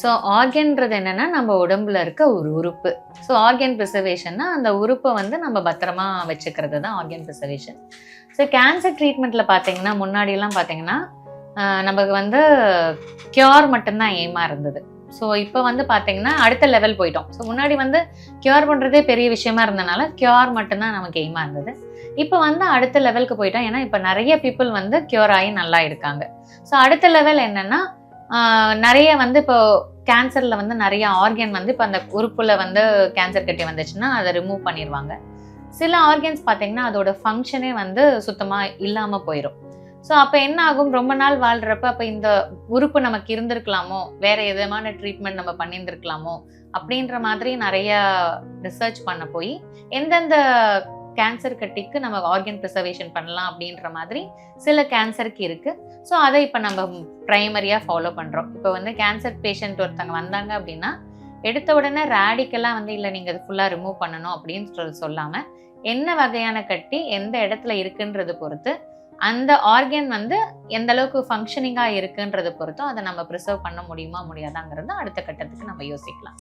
So ஆர்கன்றது என்னன்னா நம்ம உடம்புல இருக்க ஒரு உறுப்பு. ஸோ ஆர்கன் ப்ரிசர்வேஷன்னா அந்த உறுப்பை வந்து நம்ம பத்திரமா வச்சுக்கிறது தான் ஆர்கன் ப்ரிசர்வேஷன். ஸோ கேன்சர் ட்ரீட்மெண்ட்ல பார்த்தீங்கன்னா முன்னாடியெல்லாம் பார்த்தீங்கன்னா நமக்கு வந்து கியூர் மட்டும்தான் எய்மா இருந்தது. ஸோ இப்போ வந்து பார்த்தீங்கன்னா அடுத்த லெவல் போயிட்டோம். ஸோ முன்னாடி வந்து கியூர் பண்ணுறதே பெரிய விஷயமா இருந்தனால கியூர் மட்டும்தான் நமக்கு எய்மா இருந்தது. இப்போ வந்து அடுத்த லெவலுக்கு போயிட்டோம். ஏன்னா இப்போ நிறைய பீப்புள் வந்து கியூர் ஆகி நல்லா இருக்காங்க. ஸோ அடுத்த லெவல் என்னன்னா நிறைய வந்து இப்போ கேன்சரில் வந்து நிறைய ஆர்கன் வந்து இப்போ அந்த உறுப்புல வந்து கேன்சர் கட்டி வந்துச்சுன்னா அதை ரிமூவ் பண்ணிடுவாங்க. சில ஆர்கன்ஸ் பார்த்தீங்கன்னா அதோட ஃபங்க்ஷனே வந்து சுத்தமாக இல்லாமல் போயிடும். ஸோ அப்போ என்ன ஆகும், ரொம்ப நாள் வாழ்கிறப்ப அப்போ இந்த உறுப்பு நமக்கு இருந்திருக்கலாமோ, வேற எதமான ட்ரீட்மெண்ட் நம்ம பண்ணியிருந்திருக்கலாமோ அப்படின்ற மாதிரி நிறைய ரிசர்ச் பண்ண போய் எந்தெந்த கேன்சர் கட்டிக்கு நம்ம ஆர்கன் ப்ரிசர்வேஷன் பண்ணலாம் அப்படின்ற மாதிரி சில கேன்சருக்கு இருக்கு. ஸோ அதை இப்போ நம்ம ப்ரைமரியாக ஃபாலோ பண்ணுறோம். இப்போ வந்து கேன்சர் பேஷண்ட் ஒருத்தவங்க வந்தாங்க அப்படின்னா எடுத்த உடனே ரேடிக்கலாக வந்து இல்லை நீங்கள் இது ஃபுல்லாக ரிமூவ் பண்ணணும் அப்படின்னு சொல்லாமல் என்ன வகையான கட்டி எந்த இடத்துல இருக்குன்றது பொறுத்து அந்த ஆர்கன் வந்து எந்த அளவுக்கு ஃபங்க்ஷனிங்காக இருக்குன்றது பொறுத்தும் அதை நம்ம ப்ரிசர்வ் பண்ண முடியுமா முடியாதாங்கிறது அடுத்த கட்டத்துக்கு நம்ம யோசிக்கலாம்.